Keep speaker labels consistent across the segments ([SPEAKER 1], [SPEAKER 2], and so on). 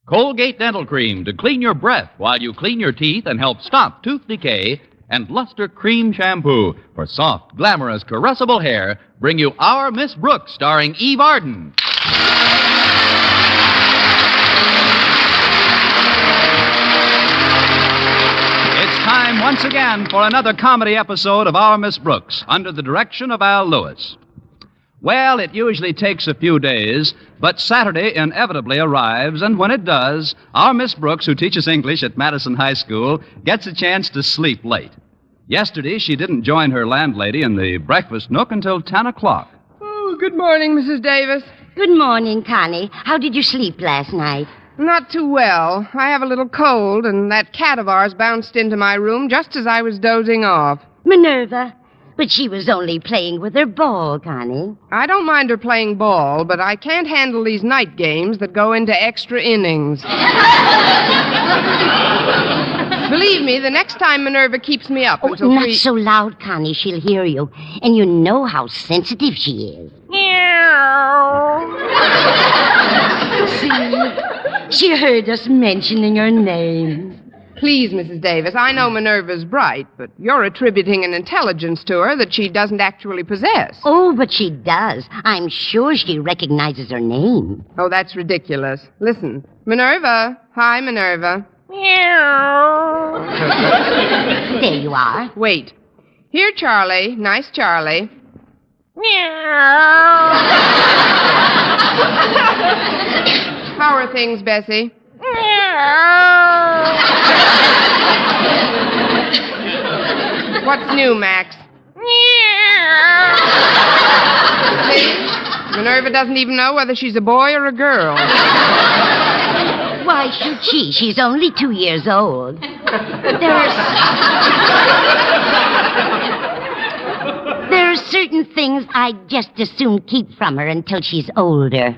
[SPEAKER 1] Colgate Dental Cream to clean your breath while you clean your teeth and help stop tooth decay. And Luster Cream Shampoo for soft, glamorous, caressable hair bring you Our Miss Brooks, starring Eve Arden. It's time once again for another comedy episode of Our Miss Brooks, under the direction of Al Lewis. Well, it usually takes a few days, but Saturday inevitably arrives, and when it does, our Miss Brooks, who teaches English at Madison High School, gets a chance to sleep late. Yesterday, she didn't join her landlady in the breakfast nook until 10 o'clock.
[SPEAKER 2] Oh, good morning, Mrs. Davis.
[SPEAKER 3] Good morning, Connie. How did you sleep last night?
[SPEAKER 2] Not too well. I have a little cold, and that cat of ours bounced into my room just as I was dozing off.
[SPEAKER 3] Minerva. But she was only playing with her ball, Connie.
[SPEAKER 2] I don't mind her playing ball, but I can't handle these night games that go into extra innings. Believe me, the next time Minerva keeps me up until
[SPEAKER 3] not so loud, Connie. She'll hear you. And you know how sensitive she is. See? She heard us mentioning her name.
[SPEAKER 2] Please, Mrs. Davis, I know Minerva's bright, but you're attributing an intelligence to her that she doesn't actually possess.
[SPEAKER 3] Oh, but she does. I'm sure she recognizes her name.
[SPEAKER 2] Oh, that's ridiculous. Listen, Minerva. Hi, Minerva.
[SPEAKER 3] There you are.
[SPEAKER 2] Wait. Here, Charlie. Nice Charlie. How are things, Bessie? What's new, Max? See? Minerva doesn't even know whether she's a boy or a girl.
[SPEAKER 3] Why should she? She's only 2 years old. There are certain things I'd just as soon keep from her until she's older.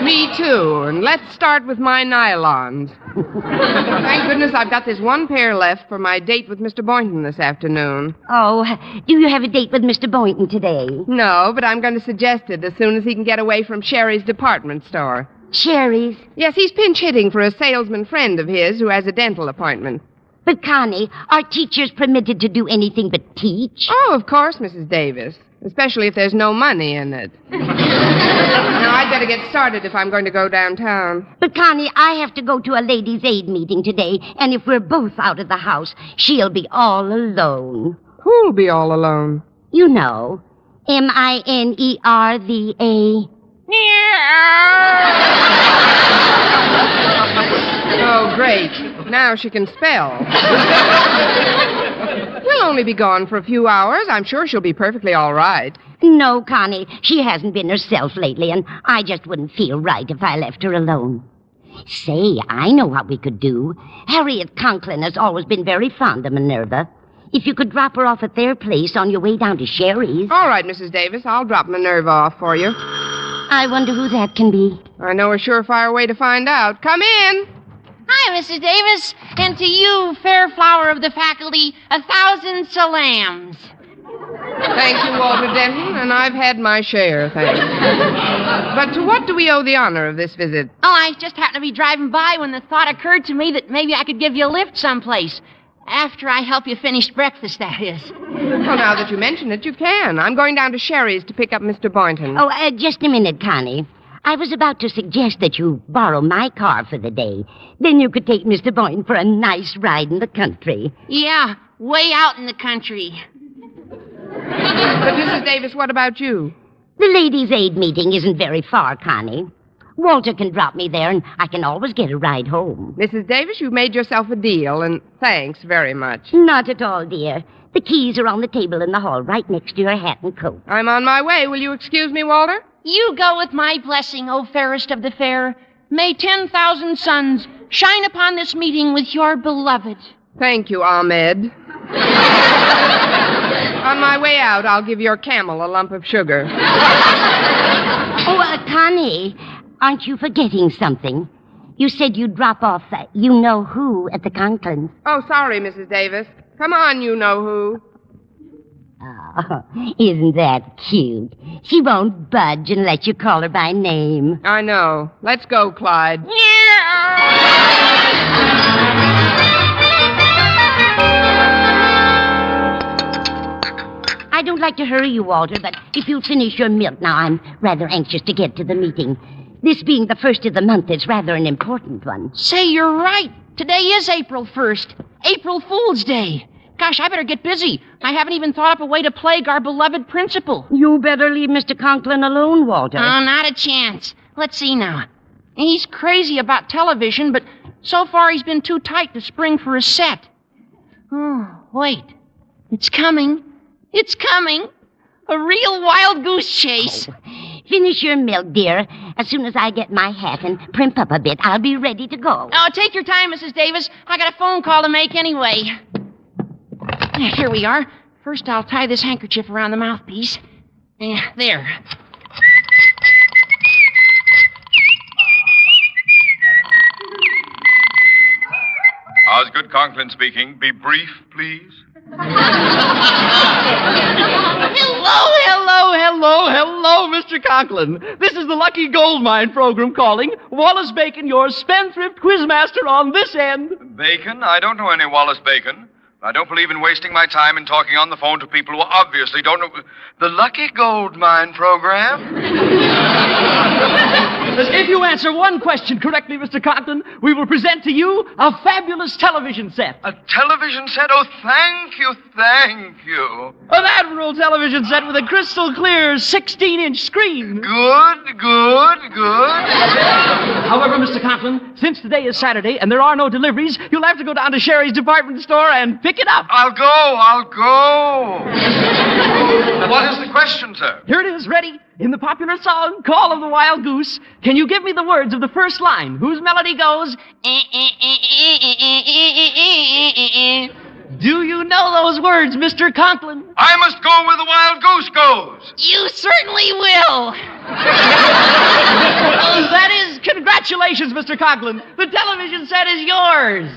[SPEAKER 2] Me too, and let's start with my nylons. Thank goodness I've got this one pair left for my date with Mr. Boynton this afternoon.
[SPEAKER 3] Oh, do you have a date with Mr. Boynton today?
[SPEAKER 2] No, but I'm going to suggest it as soon as he can get away from Sherry's department store.
[SPEAKER 3] Sherry's?
[SPEAKER 2] Yes, he's pinch hitting for a salesman friend of his who has a dental appointment.
[SPEAKER 3] But, Connie, are teachers permitted to do anything but teach?
[SPEAKER 2] Oh, of course, Mrs. Davis. Especially if there's no money in it. Now, I'd better get started if I'm going to go downtown.
[SPEAKER 3] But, Connie, I have to go to a ladies' aid meeting today, and if we're both out of the house, she'll be all alone.
[SPEAKER 2] Who'll be all alone?
[SPEAKER 3] You know, Minerva.
[SPEAKER 2] Oh, great. Now she can spell. We'll only be gone for a few hours. I'm sure she'll be perfectly all right.
[SPEAKER 3] No, Connie, she hasn't been herself lately, and I just wouldn't feel right if I left her alone. Say, I know what we could do. Harriet Conklin has always been very fond of Minerva. If you could drop her off at their place on your way down to Sherry's.
[SPEAKER 2] All right, Mrs. Davis, I'll drop Minerva off for you.
[SPEAKER 3] I wonder who that can be.
[SPEAKER 2] I know a surefire way to find out. Come in.
[SPEAKER 4] Hi, Mrs. Davis, and to you, fair flower of the faculty, 1,000 salams.
[SPEAKER 2] Thank you, Walter Denton, and I've had my share, thanks. But to what do we owe the honor of this visit?
[SPEAKER 4] Oh, I just happened to be driving by when the thought occurred to me that maybe I could give you a lift someplace. After I help you finish breakfast, that is.
[SPEAKER 2] Well, now that you mention it, you can. I'm going down to Sherry's to pick up Mr. Boynton.
[SPEAKER 3] Oh, just a minute, Connie. I was about to suggest that you borrow my car for the day. Then you could take Mr. Boynton for a nice ride in the country.
[SPEAKER 4] Yeah, way out in the country.
[SPEAKER 2] But, Mrs. Davis, what about you?
[SPEAKER 3] The ladies' aid meeting isn't very far, Connie. Walter can drop me there, and I can always get a ride home.
[SPEAKER 2] Mrs. Davis, you've made yourself a deal, and thanks very much.
[SPEAKER 3] Not at all, dear. The keys are on the table in the hall, right next to your hat and coat.
[SPEAKER 2] I'm on my way. Will you excuse me, Walter?
[SPEAKER 4] You go with my blessing, O fairest of the fair. May 10,000 suns shine upon this meeting with your beloved.
[SPEAKER 2] Thank you, Ahmed. On my way out, I'll give your camel a lump of sugar.
[SPEAKER 3] Oh, Connie, aren't you forgetting something? You said you'd drop off you-know-who at the Conklin.
[SPEAKER 2] Oh, sorry, Mrs. Davis. Come on, you-know-who.
[SPEAKER 3] Oh, isn't that cute? She won't budge unless you call her by name.
[SPEAKER 2] I know. Let's go, Clyde.
[SPEAKER 3] I don't like to hurry you, Walter, but if you'll finish your milk now, I'm rather anxious to get to the meeting. This being the first of the month is rather an important one.
[SPEAKER 4] Say, you're right. Today is April 1st. April Fool's Day. Gosh, I better get busy. I haven't even thought up a way to plague our beloved principal.
[SPEAKER 3] You better leave Mr. Conklin alone, Walter.
[SPEAKER 4] Oh, not a chance. Let's see now. He's crazy about television, but so far he's been too tight to spring for a set. Oh, wait. It's coming. It's coming. A real wild goose chase.
[SPEAKER 3] Oh. Finish your milk, dear. As soon as I get my hat and primp up a bit, I'll be ready to go.
[SPEAKER 4] Oh, take your time, Mrs. Davis. I got a phone call to make anyway. Here we are. First, I'll tie this handkerchief around the mouthpiece. There.
[SPEAKER 5] Osgood Conklin speaking. Be brief, please.
[SPEAKER 6] Hello, Mr. Conklin. This is the Lucky Gold Mine program calling. Wallace Bacon, your spendthrift quizmaster on this end.
[SPEAKER 5] Bacon? I don't know any Wallace Bacon. I don't believe in wasting my time in talking on the phone to people who obviously don't know. The Lucky Gold Mine program?
[SPEAKER 6] If you answer one question correctly, Mr. Conklin, we will present to you a fabulous television set.
[SPEAKER 5] A television set? Oh, thank you, thank you.
[SPEAKER 6] An Admiral television set with a crystal clear 16-inch screen.
[SPEAKER 5] Good.
[SPEAKER 6] However, Mr. Conklin, since today is Saturday and there are no deliveries, you'll have to go down to Sherry's department store and pick it up.
[SPEAKER 5] I'll go. What is the question, sir?
[SPEAKER 6] Here it is, ready. In the popular song, Call of the Wild Goose, can you give me the words of the first line, whose melody goes... Do you know those words, Mr. Conklin?
[SPEAKER 5] I must go where the wild goose goes.
[SPEAKER 4] You certainly will.
[SPEAKER 6] That is, congratulations, Mr. Conklin. The television set is yours.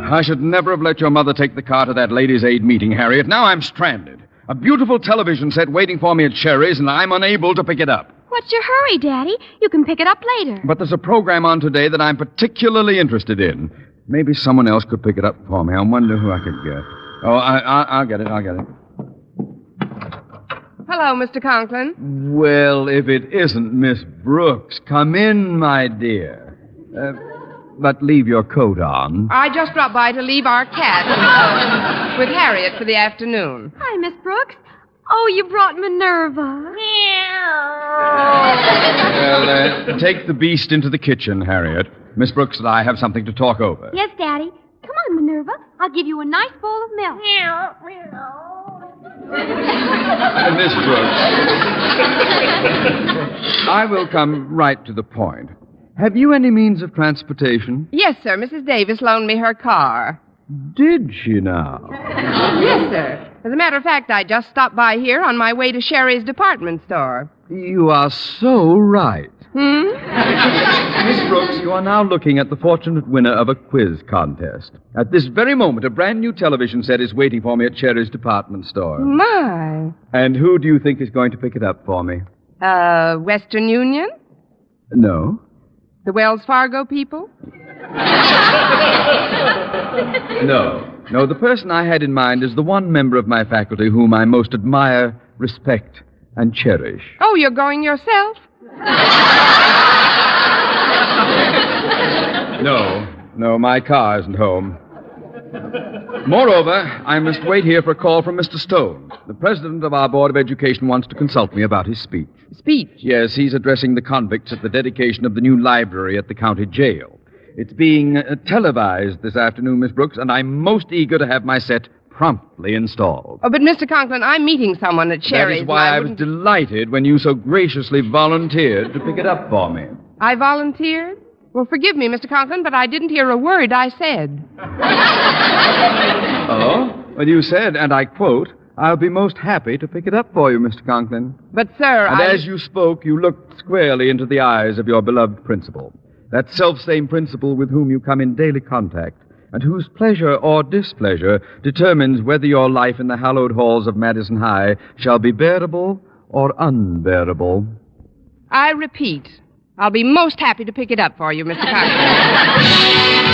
[SPEAKER 1] I should never have let your mother take the car to that Ladies' Aid meeting, Harriet. Now I'm stranded. A beautiful television set waiting for me at Sherry's, and I'm unable to pick it up.
[SPEAKER 7] What's your hurry, Daddy? You can pick it up later.
[SPEAKER 1] But there's a program on today that I'm particularly interested in. Maybe someone else could pick it up for me. I wonder who I could get. Oh, I'll get it.
[SPEAKER 2] Hello, Mr. Conklin.
[SPEAKER 1] Well, if it isn't Miss Brooks, come in, my dear. But leave your coat on.
[SPEAKER 2] I just dropped by to leave our cat with Harriet for the afternoon.
[SPEAKER 7] Hi, Miss Brooks. Oh, you brought Minerva.
[SPEAKER 1] Well, take the beast into the kitchen, Harriet. Miss Brooks and I have something to talk over.
[SPEAKER 7] Yes, Daddy. Come on, Minerva. I'll give you a nice bowl of milk.
[SPEAKER 1] Miss Brooks, I will come right to the point. Have you any means of transportation?
[SPEAKER 2] Yes, sir. Mrs. Davis loaned me her car.
[SPEAKER 1] Did she now?
[SPEAKER 2] Yes, sir. As a matter of fact, I just stopped by here on my way to Sherry's department store.
[SPEAKER 1] You are so right. Miss Brooks, you are now looking at the fortunate winner of a quiz contest. At this very moment, a brand new television set is waiting for me at Sherry's department store.
[SPEAKER 2] My.
[SPEAKER 1] And who do you think is going to pick it up for me?
[SPEAKER 2] Western Union?
[SPEAKER 1] No.
[SPEAKER 2] The Wells Fargo people?
[SPEAKER 1] No, the person I had in mind is the one member of my faculty whom I most admire, respect, and cherish.
[SPEAKER 2] Oh, you're going yourself?
[SPEAKER 1] No, my car isn't home. Moreover, I must wait here for a call from Mr. Stone. The president of our Board of Education wants to consult me about his speech.
[SPEAKER 2] Speech?
[SPEAKER 1] Yes, he's addressing the convicts at the dedication of the new library at the county jail. It's being televised this afternoon, Miss Brooks, and I'm most eager to have my set promptly installed.
[SPEAKER 2] Oh, but Mr. Conklin, I'm meeting someone at Sherry's.
[SPEAKER 1] That is why I was delighted when you so graciously volunteered to pick it up for me.
[SPEAKER 2] I volunteered? Well, forgive me, Mr. Conklin, but I didn't hear a word I said.
[SPEAKER 1] Oh? Well, you said, and I quote,
[SPEAKER 8] I'll be most happy to pick it up for you, Mr. Conklin.
[SPEAKER 2] But, sir,
[SPEAKER 8] And as you spoke, you looked squarely into the eyes of your beloved principal. That self-same principal with whom you come in daily contact, and whose pleasure or displeasure determines whether your life in the hallowed halls of Madison High shall be bearable or unbearable.
[SPEAKER 2] I repeat, I'll be most happy to pick it up for you, Mr. Conklin.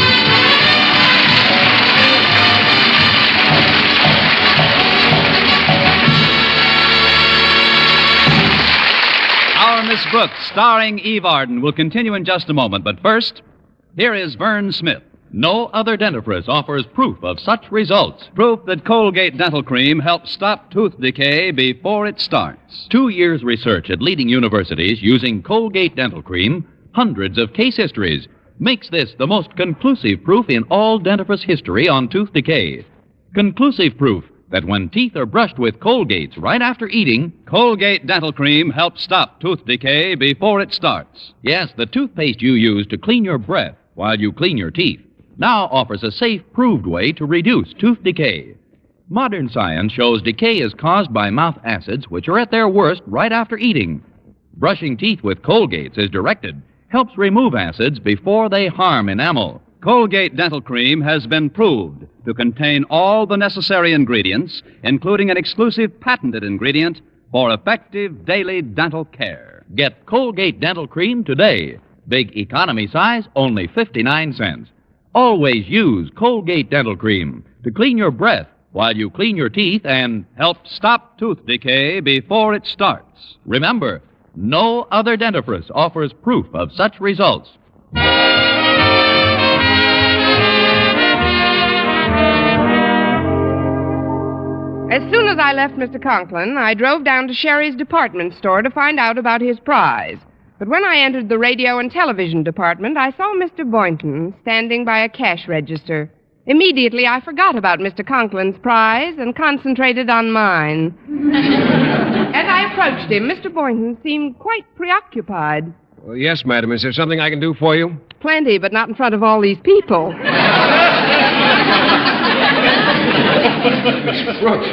[SPEAKER 1] Our Miss Brooks, starring Eve Arden, will continue in just a moment. But first, here is Vern Smith.
[SPEAKER 9] No other dentifrice offers proof of such results.
[SPEAKER 1] Proof that Colgate Dental Cream helps stop tooth decay before it starts.
[SPEAKER 9] 2 years' research at leading universities using Colgate Dental Cream, hundreds of case histories, makes this the most conclusive proof in all dentifrice history on tooth decay. Conclusive proof that when teeth are brushed with Colgates right after eating,
[SPEAKER 1] Colgate Dental Cream helps stop tooth decay before it starts.
[SPEAKER 9] yes, the toothpaste you use to clean your breath while you clean your teeth, now offers a safe, proved way to reduce tooth decay. Modern science shows decay is caused by mouth acids, which are at their worst right after eating. Brushing teeth with Colgates, as directed, helps remove acids before they harm enamel.
[SPEAKER 1] Colgate Dental Cream has been proved to contain all the necessary ingredients, including an exclusive patented ingredient for effective daily dental care.
[SPEAKER 9] Get Colgate Dental Cream today. Big economy size, only 59 cents. Always use Colgate Dental Cream to clean your breath while you clean your teeth and
[SPEAKER 1] Help stop tooth decay before it starts.
[SPEAKER 9] remember, no other dentifrice offers proof of such results.
[SPEAKER 2] As soon as I left Mr. Conklin, I drove down to Sherry's department store to find out about his prize. But when I entered the radio and television department, I saw Mr. Boynton standing by a cash register. Immediately, I forgot about Mr. Conklin's prize and concentrated on mine. As I approached him, Mr. Boynton seemed quite preoccupied.
[SPEAKER 10] Well, yes, madam. Is there something I can do for you?
[SPEAKER 2] Plenty, but not in front of all these people.
[SPEAKER 10] Miss Brooks,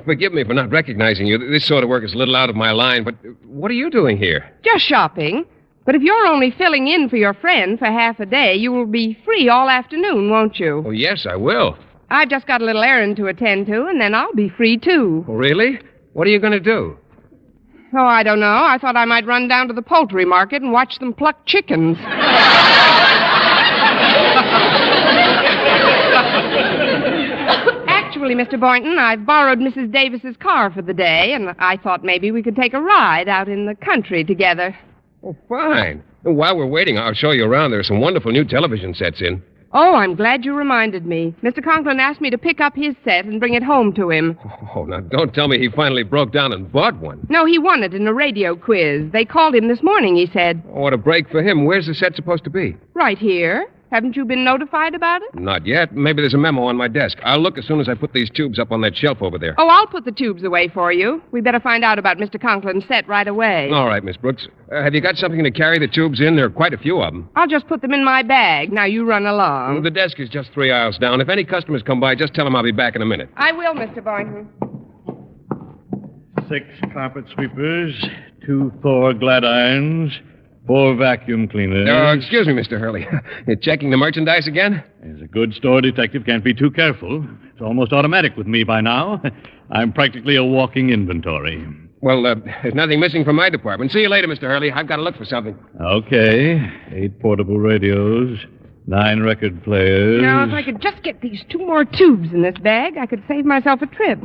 [SPEAKER 10] forgive me for not recognizing you. This sort of work is a little out of my line, but what are you doing here?
[SPEAKER 2] Just shopping. But if you're only filling in for your friend for half a day, you will be free all afternoon, won't you?
[SPEAKER 10] Oh, yes, I will.
[SPEAKER 2] I've just got a little errand to attend to, and then I'll be free, too.
[SPEAKER 10] Oh, really? What are you going to do?
[SPEAKER 2] Oh, I don't know. I thought I might run down to the poultry market and watch them pluck chickens. Actually, Mr. Boynton, I've borrowed Mrs. Davis's car for the day, and I thought maybe we could take a ride out in the country together.
[SPEAKER 10] Oh, fine. And while we're waiting, I'll show you around. There are some wonderful new television sets in.
[SPEAKER 2] Oh, I'm glad you reminded me. Mr. Conklin asked me to pick up his set and bring it home to him.
[SPEAKER 10] Oh, now don't tell me he finally broke down and bought one.
[SPEAKER 2] No, he won it in a radio quiz. They called him this morning, he said.
[SPEAKER 10] Oh, what a break for him. Where's the set supposed to be?
[SPEAKER 2] Right here. Haven't you been notified about it?
[SPEAKER 10] Not yet. Maybe there's a memo on my desk. I'll look as soon as I put these tubes up on that shelf over there.
[SPEAKER 2] Oh, I'll put the tubes away for you. We better find out about Mr. Conklin's set right away.
[SPEAKER 10] All right, Miss Brooks. Have you got something to carry the tubes in? There are quite a few of them.
[SPEAKER 2] I'll just put them in my bag. Now you run along.
[SPEAKER 10] The desk is just 3 aisles down. If any customers come by, just tell them I'll be back in a minute.
[SPEAKER 2] I will, Mr. Boynton.
[SPEAKER 11] 6 carpet sweepers, 2 Thor glad irons, 4 vacuum cleaners.
[SPEAKER 10] Excuse me, Mr. Hurley. You're checking the merchandise again?
[SPEAKER 11] As a good store detective can't be too careful. It's almost automatic with me by now. I'm practically a walking inventory.
[SPEAKER 10] Well, there's nothing missing from my department. See you later, Mr. Hurley. I've got to look for something.
[SPEAKER 11] Okay. 8 portable radios, 9 record players.
[SPEAKER 2] Now, if I could just get these 2 more tubes in this bag, I could save myself a trip.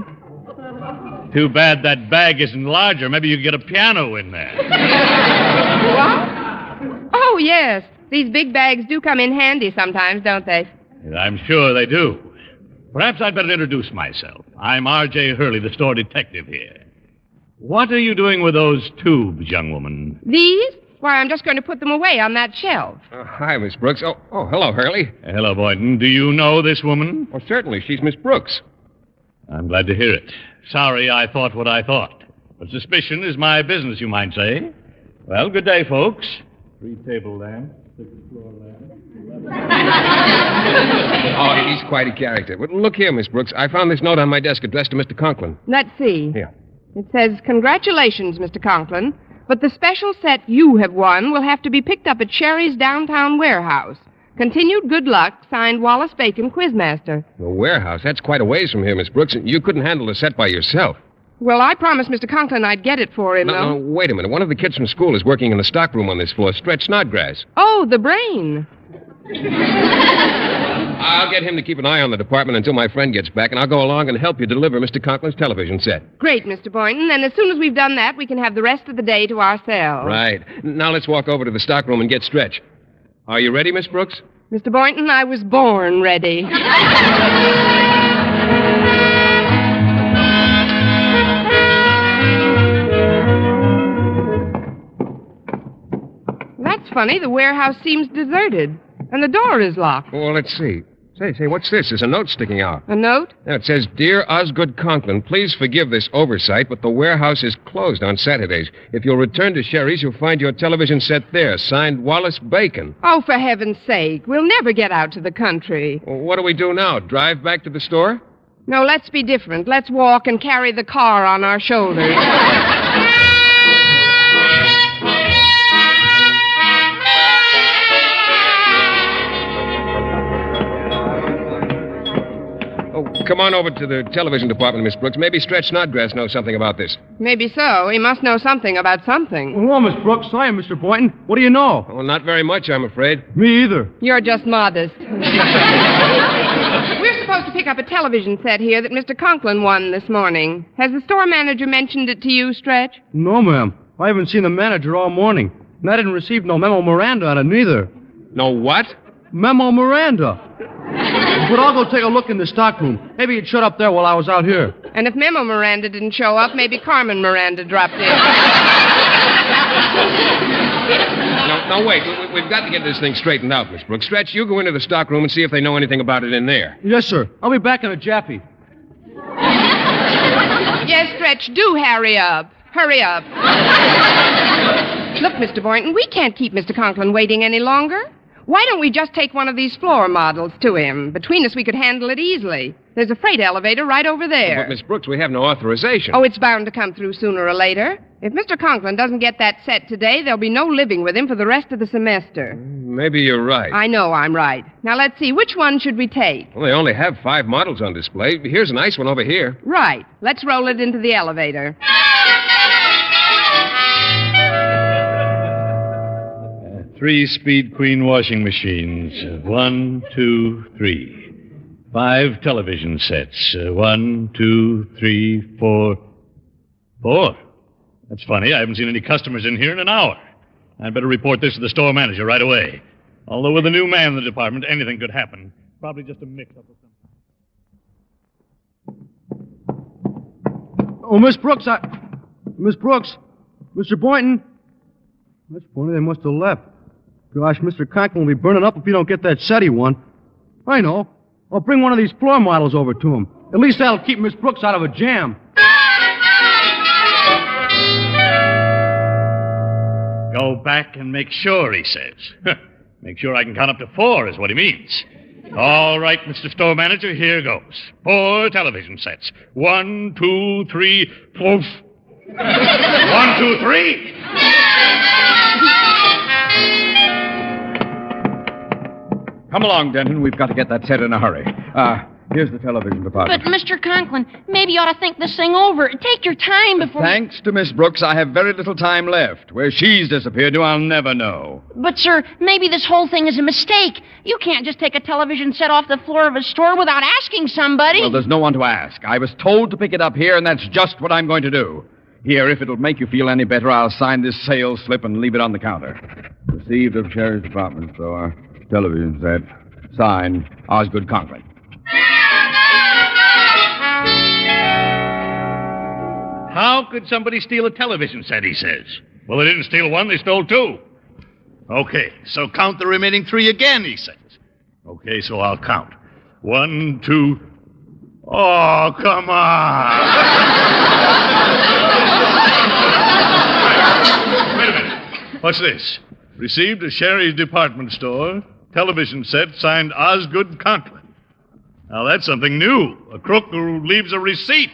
[SPEAKER 11] Too bad that bag isn't larger. Maybe you could get a piano in there.
[SPEAKER 2] What? Oh, yes. These big bags do come in handy sometimes, don't they?
[SPEAKER 11] I'm sure they do. Perhaps I'd better introduce myself. I'm R.J. Hurley, the store detective here. What are you doing with those tubes, young woman?
[SPEAKER 2] These? Why, I'm just going to put them away on that shelf.
[SPEAKER 10] Hi, Miss Brooks. Oh, hello, Hurley.
[SPEAKER 11] Hello, Boynton. Do you know this woman?
[SPEAKER 10] Oh, certainly. She's Miss Brooks.
[SPEAKER 11] I'm glad to hear it. Sorry I thought what I thought. But suspicion is my business, you might say. Well, good day, folks. 3 table lamps, 6 floor lamps.
[SPEAKER 10] Oh, he's quite a character. But look here, Miss Brooks. I found this note on my desk addressed to Mr. Conklin.
[SPEAKER 2] Let's see.
[SPEAKER 10] Here.
[SPEAKER 2] It says, "Congratulations, Mr. Conklin, but the special set you have won will have to be picked up at Sherry's downtown warehouse. Continued good luck, signed Wallace Bacon, Quizmaster."
[SPEAKER 10] The warehouse? That's quite a ways from here, Miss Brooks. You couldn't handle the set by yourself.
[SPEAKER 2] Well, I promised Mr. Conklin I'd get it for him,
[SPEAKER 10] No,
[SPEAKER 2] though.
[SPEAKER 10] wait a minute. One of the kids from school is working in the stockroom on this floor, Stretch Snodgrass.
[SPEAKER 2] Oh, the brain.
[SPEAKER 10] I'll get him to keep an eye on the department until my friend gets back, and I'll go along and help you deliver Mr. Conklin's television set.
[SPEAKER 2] Great, Mr. Boynton. And as soon as we've done that, we can have the rest of the day to ourselves.
[SPEAKER 10] Right. Now let's walk over to the stockroom and get Stretch. Are you ready, Miss Brooks?
[SPEAKER 2] Mr. Boynton, I was born ready. That's funny. The warehouse seems deserted, and the door is locked.
[SPEAKER 10] Well, let's see. Say, what's this? There's a note sticking out.
[SPEAKER 2] A note?
[SPEAKER 10] Now, it says, "Dear Osgood Conklin, please forgive this oversight, but the warehouse is closed on Saturdays. If you'll return to Sherry's, you'll find your television set there. Signed, Wallace Bacon."
[SPEAKER 2] Oh, for heaven's sake. We'll never get out to the country.
[SPEAKER 10] Well, what do we do now? Drive back to the store?
[SPEAKER 2] No, let's be different. Let's walk and carry the car on our shoulders.
[SPEAKER 10] Oh, come on over to the television department, Miss Brooks. Maybe Stretch Snodgrass knows something about this.
[SPEAKER 2] Maybe so. He must know something about something.
[SPEAKER 6] Hello, Miss Brooks. Hi, Mr. Boynton. What do you know?
[SPEAKER 10] Well, not very much, I'm afraid.
[SPEAKER 6] Me either.
[SPEAKER 2] You're just modest. We're supposed to pick up a television set here that Mr. Conklin won this morning. Has the store manager mentioned it to you, Stretch?
[SPEAKER 6] No, ma'am. I haven't seen the manager all morning. And I didn't receive no memo Miranda on it neither.
[SPEAKER 10] No what?
[SPEAKER 6] Memo Miranda. But I'll go take a look in the stockroom. Maybe it shut up there while I was out here.
[SPEAKER 2] And if Memo Miranda didn't show up, maybe Carmen Miranda dropped in.
[SPEAKER 10] No, wait. We've got to get this thing straightened out, Miss Brooks. Stretch, you go into the stockroom and see if they know anything about it in there.
[SPEAKER 6] Yes, sir. I'll be back in a jaffy.
[SPEAKER 2] Yes, Stretch, do hurry up. Hurry up. Look, Mr. Boynton, we can't keep Mr. Conklin waiting any longer. Why don't we just take one of these floor models to him? Between us, we could handle it easily. There's a freight elevator right over there.
[SPEAKER 10] But, Miss Brooks, we have no authorization.
[SPEAKER 2] Oh, it's bound to come through sooner or later. If Mr. Conklin doesn't get that set today, there'll be no living with him for the rest of the semester.
[SPEAKER 10] Maybe you're right.
[SPEAKER 2] I know I'm right. Now, let's see. Which one should we take?
[SPEAKER 10] Well, they only have 5 models on display. Here's a nice one over here.
[SPEAKER 2] Right. Let's roll it into the elevator.
[SPEAKER 11] 3-speed Queen washing machines. 1, 2, 3. 5 television sets. 1, 2, 3, 4. 4? That's funny. I haven't seen any customers in here in an hour. I'd better report this to the store manager right away. Although with a new man in the department, anything could happen. Probably just a mix-up or something.
[SPEAKER 6] Oh, Miss Brooks, Miss Brooks. Mr. Boynton. That's funny. They must have left. Gosh, Mr. Conklin will be burning up if you don't get that set he won. I know. I'll bring one of these floor models over to him. At least that'll keep Miss Brooks out of a jam.
[SPEAKER 11] Go back and make sure, he says. Make sure I can count up to 4 is what he means. All right, Mr. Store Manager, here goes. 4 television sets. 1, 2, 3, 4. 1, 2, 3.
[SPEAKER 8] Come along, Denton. We've got to get that set in a hurry. Here's the television department.
[SPEAKER 4] But, Mr. Conklin, maybe you ought to think this thing over. Take your time before...
[SPEAKER 8] Thanks to Miss Brooks, I have very little time left. Where she's disappeared to, I'll never know.
[SPEAKER 4] But, sir, maybe this whole thing is a mistake. You can't just take a television set off the floor of a store without asking somebody.
[SPEAKER 8] Well, there's no one to ask. I was told to pick it up here, and that's just what I'm going to do. Here, if it'll make you feel any better, I'll sign this sales slip and leave it on the counter. Received of Sherry's department store. Television set. Signed, Osgood Conklin.
[SPEAKER 11] How could somebody steal a television set, he says? Well, they didn't steal 1, they stole 2. Okay, so count the remaining 3 again, he says. Okay, so I'll count. 1, 2... Oh, come on! Wait a minute. What's this? Received at Sherry's department store. television set signed Osgood Conklin. Now, that's something new. A crook who leaves a receipt.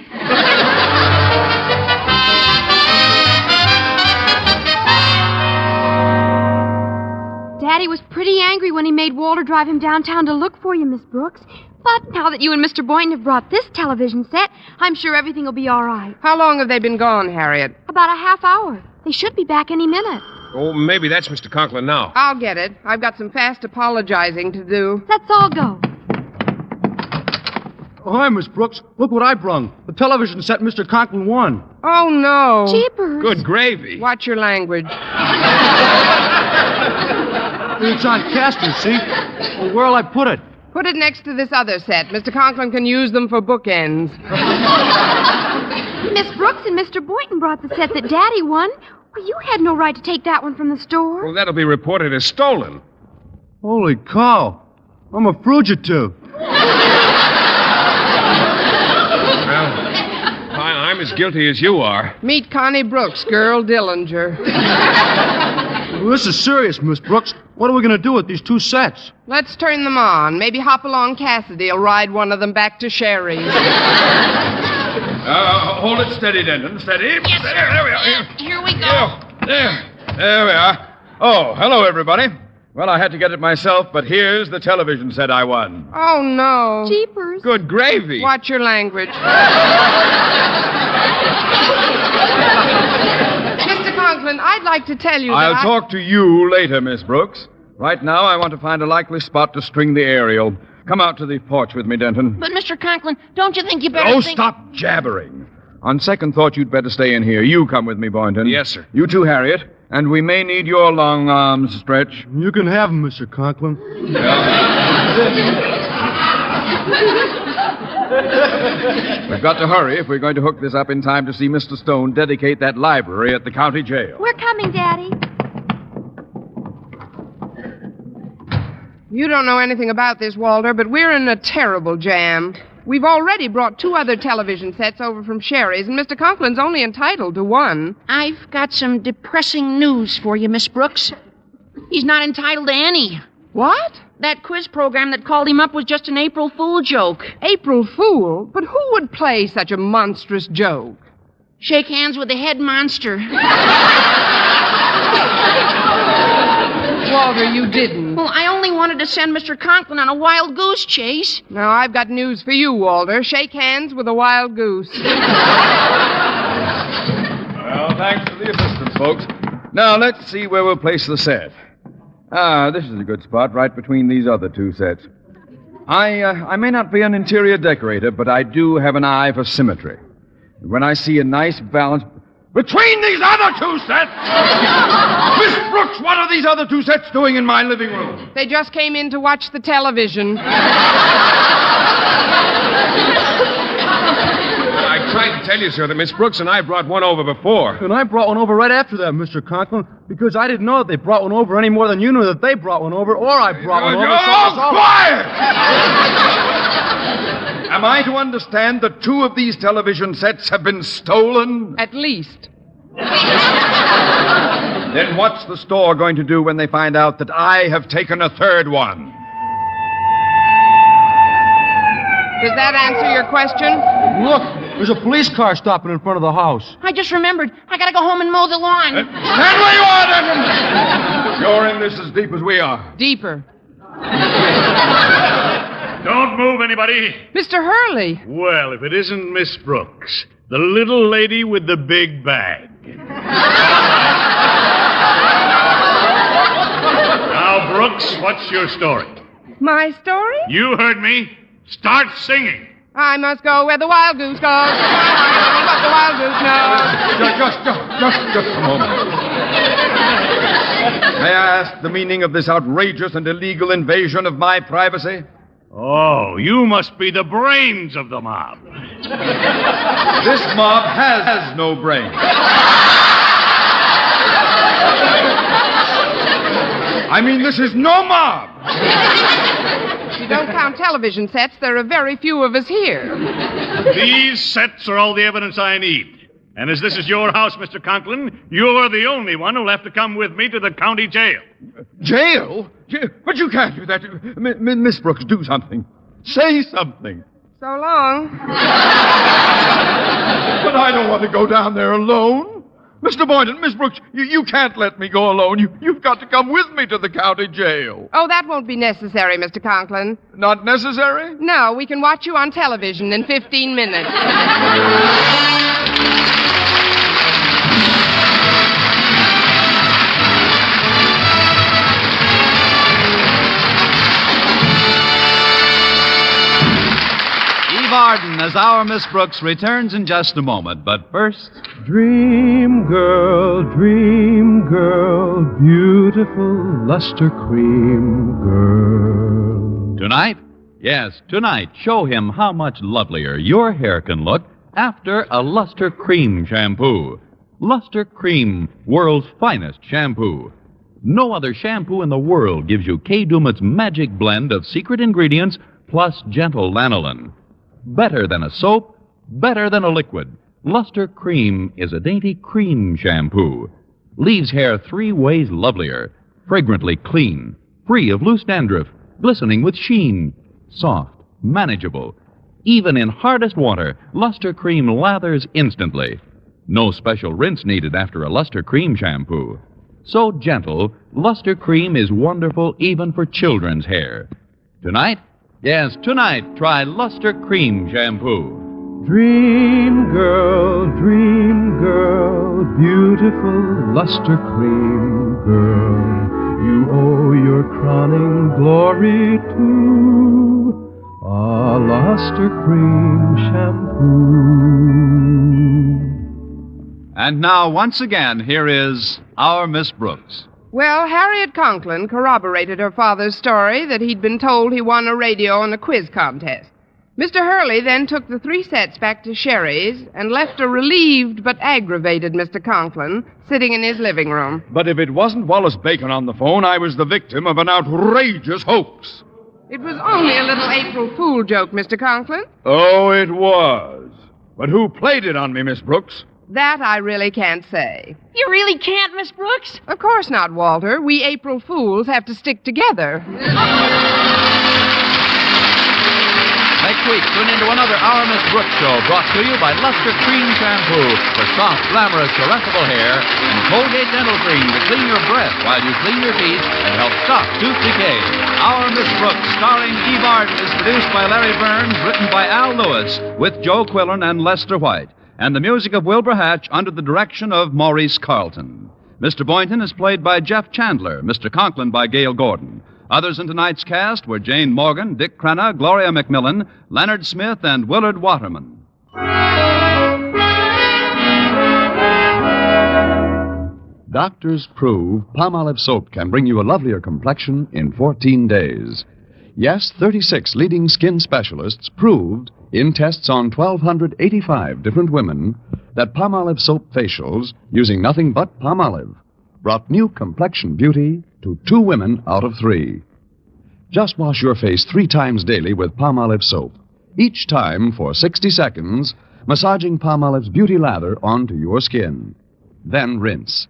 [SPEAKER 7] Daddy was pretty angry when he made Walter drive him downtown to look for you, Miss Brooks. But now that you and Mr. Boynton have brought this television set, I'm sure everything will be all right.
[SPEAKER 2] How long have they been gone, Harriet?
[SPEAKER 7] About a half hour. They should be back any minute.
[SPEAKER 10] Oh, maybe that's Mr. Conklin now.
[SPEAKER 2] I'll get it. I've got some fast apologizing to do.
[SPEAKER 7] Let's all go.
[SPEAKER 6] Oh, hi, Miss Brooks. Look what I brung. The television set Mr. Conklin won.
[SPEAKER 2] Oh, no.
[SPEAKER 7] Jeepers.
[SPEAKER 10] Good gravy.
[SPEAKER 2] Watch your language.
[SPEAKER 6] It's on casters, see? Well, where'll I put it?
[SPEAKER 2] Put it next to this other set. Mr. Conklin can use them for bookends.
[SPEAKER 7] Miss Brooks and Mr. Boynton brought the set that Daddy won. Well, you had no right to take that one from the store.
[SPEAKER 10] Well, that'll be reported as stolen.
[SPEAKER 6] Holy cow. I'm a fugitive.
[SPEAKER 10] Well, I'm as guilty as you are.
[SPEAKER 2] Meet Connie Brooks, girl Dillinger.
[SPEAKER 6] Well, this is serious, Miss Brooks. What are we going to do with these two sets?
[SPEAKER 2] Let's turn them on. Maybe Hopalong Cassidy will ride one of them back to Sherry's.
[SPEAKER 8] Hold it steady, Denton. Steady.
[SPEAKER 4] Yes, sir.
[SPEAKER 8] There we are.
[SPEAKER 4] Here we go.
[SPEAKER 8] There we are. Oh, hello, everybody. Well, I had to get it myself, but here's the television set I won.
[SPEAKER 2] Oh, no.
[SPEAKER 7] Jeepers.
[SPEAKER 10] Good gravy.
[SPEAKER 2] Watch your language. Mr. Conklin, I'd like to tell you that
[SPEAKER 8] I'll talk to you later, Miss Brooks. Right now, I want to find a likely spot to string the aerial. Come out to the porch with me, Denton.
[SPEAKER 4] But, Mr. Conklin, don't you think you better
[SPEAKER 8] Oh,
[SPEAKER 4] think...
[SPEAKER 8] stop jabbering. On second thought, you'd better stay in here. You come with me, Boynton.
[SPEAKER 10] Yes, sir.
[SPEAKER 8] You too, Harriet. And we may need your long arms, Stretch.
[SPEAKER 6] You can have them, Mr. Conklin.
[SPEAKER 8] We've got to hurry if we're going to hook this up in time to see Mr. Stone dedicate that library at the county jail.
[SPEAKER 7] We're coming, Daddy.
[SPEAKER 2] You don't know anything about this, Walter, but we're in a terrible jam. We've already brought 2 other television sets over from Sherry's, and Mr. Conklin's only entitled to 1.
[SPEAKER 4] I've got some depressing news for you, Miss Brooks. He's not entitled to any.
[SPEAKER 2] What?
[SPEAKER 4] That quiz program that called him up was just an April Fool joke.
[SPEAKER 2] April Fool? But who would play such a monstrous joke?
[SPEAKER 4] Shake hands with the head monster.
[SPEAKER 2] Walter, you didn't.
[SPEAKER 4] Well, I only wanted to send Mr. Conklin on a wild goose chase.
[SPEAKER 2] Now, I've got news for you, Walter. Shake hands with a wild goose.
[SPEAKER 8] Well, thanks for the assistance, folks. Now, let's see where we'll place the set. This is a good spot, right between these other 2 sets. I may not be an interior decorator, but I do have an eye for symmetry. When I see a nice balance... Between these other 2 sets! Miss Brooks, what are these other 2 sets doing in my living room?
[SPEAKER 2] They just came in to watch the television.
[SPEAKER 10] I tried to tell you, sir, that Miss Brooks and I brought one over before.
[SPEAKER 6] And I brought one over right after that, Mr. Conklin, because I didn't know that they brought one over any more than you knew that they brought one over, or I brought one over.
[SPEAKER 8] Quiet! Am I to understand that 2 of these television sets have been stolen?
[SPEAKER 2] At least.
[SPEAKER 8] Then what's the store going to do when they find out that I have taken a 3rd one?
[SPEAKER 2] Does that answer your question?
[SPEAKER 6] Look, there's a police car stopping in front of the house.
[SPEAKER 4] I just remembered. I gotta go home and mow the lawn.
[SPEAKER 8] Stand where you are, Denton! You're in this as deep as we are.
[SPEAKER 2] Deeper.
[SPEAKER 11] Don't move, anybody.
[SPEAKER 2] Mr. Hurley.
[SPEAKER 11] Well, if it isn't Miss Brooks, the little lady with the big bag. Now, Brooks, what's your story?
[SPEAKER 2] My story?
[SPEAKER 11] You heard me. Start singing.
[SPEAKER 2] I must go where the wild goose goes. What the wild goose knows.
[SPEAKER 8] Just a moment. May I ask the meaning of this outrageous and illegal invasion of my privacy?
[SPEAKER 11] Oh, you must be the brains of the mob.
[SPEAKER 8] This mob has no brain. I mean, this is no mob.
[SPEAKER 2] If you don't count television sets, there are very few of us here.
[SPEAKER 11] These sets are all the evidence I need. And as this is your house, Mr. Conklin, you're the only one who'll have to come with me to the county jail.
[SPEAKER 8] Jail? But you can't do that. Miss Brooks, do something. Say something.
[SPEAKER 2] So long.
[SPEAKER 8] But I don't want to go down there alone. Mr. Boynton, Miss Brooks, you can't let me go alone. You've got to come with me to the county jail.
[SPEAKER 2] Oh, that won't be necessary, Mr. Conklin.
[SPEAKER 8] Not necessary?
[SPEAKER 2] No, we can watch you on television in 15 minutes.
[SPEAKER 1] Eve Arden as our Miss Brooks returns in just a moment, but first...
[SPEAKER 6] Dream girl, beautiful luster cream girl.
[SPEAKER 9] Tonight? Yes, tonight, show him how much lovelier your hair can look after a Luster Cream shampoo. Luster Cream, world's finest shampoo. No other shampoo in the world gives you Kay Daumit's magic blend of secret ingredients plus gentle lanolin. Better than a soap, better than a liquid. Luster Cream is a dainty cream shampoo. Leaves hair 3 ways lovelier. Fragrantly clean, free of loose dandruff, glistening with sheen. Soft, manageable. Even in hardest water, Luster Cream lathers instantly. No special rinse needed after a Luster Cream shampoo. So gentle, Luster Cream is wonderful even for children's hair. Tonight? Yes, tonight, try Luster Cream shampoo.
[SPEAKER 6] Dream girl, beautiful luster cream girl. You owe your crowning glory to a luster cream shampoo.
[SPEAKER 1] And now, once again, here is our Miss Brooks.
[SPEAKER 2] Well, Harriet Conklin corroborated her father's story that he'd been told he won a radio in a quiz contest. Mr. Hurley then took the 3 sets back to Sherry's and left a relieved but aggravated Mr. Conklin sitting in his living room.
[SPEAKER 8] But if it wasn't Wallace Bacon on the phone, I was the victim of an outrageous hoax.
[SPEAKER 2] It was only a little April Fool joke, Mr. Conklin.
[SPEAKER 8] Oh, it was. But who played it on me, Miss Brooks?
[SPEAKER 2] That I really can't say.
[SPEAKER 4] You really can't, Miss Brooks?
[SPEAKER 2] Of course not, Walter. We April Fools have to stick together.
[SPEAKER 9] Next week, tune into another Our Miss Brooks show brought to you by Luster Cream Shampoo for soft, glamorous, caressable hair and Colgate Dental Cream to clean your breath while you clean your teeth and help stop tooth decay. Our Miss Brooks, starring Eve Arden, is produced by Larry Burns, written by Al Lewis, with Joe Quillen and Lester White, and the music of Wilbur Hatch under the direction of Maurice Carlton. Mr. Boynton is played by Jeff Chandler, Mr. Conklin by Gail Gordon. Others in tonight's cast were Jane Morgan, Dick Crenna, Gloria McMillan, Leonard Smith, and Willard Waterman.
[SPEAKER 12] Doctors prove Palmolive soap can bring you a lovelier complexion in 14 days. Yes, 36 leading skin specialists proved in tests on 1,285 different women that Palmolive soap facials, using nothing but Palmolive, brought new complexion beauty to 2 women out of 3. Just wash your face 3 times daily with Palmolive soap, each time for 60 seconds, massaging Palmolive's beauty lather onto your skin. Then rinse.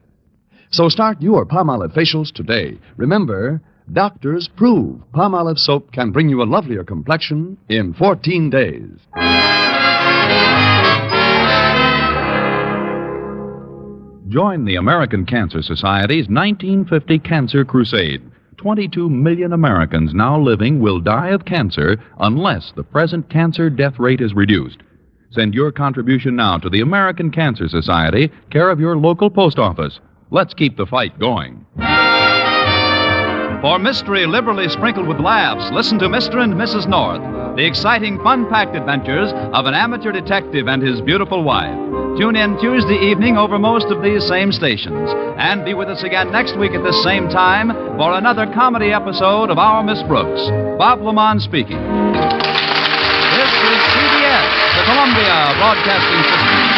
[SPEAKER 12] So start your Palmolive facials today. Remember, doctors prove Palmolive soap can bring you a lovelier complexion in 14 days.
[SPEAKER 9] Join the American Cancer Society's 1950 Cancer Crusade. 22 million Americans now living will die of cancer unless the present cancer death rate is reduced. Send your contribution now to the American Cancer Society, care of your local post office. Let's keep the fight going.
[SPEAKER 1] For mystery liberally sprinkled with laughs, listen to Mr. and Mrs. North, the exciting, fun-packed adventures of an amateur detective and his beautiful wife. Tune in Tuesday evening over most of these same stations. And be with us again next week at this same time for another comedy episode of Our Miss Brooks. Bob Lamont speaking. This is CBS, the Columbia Broadcasting System.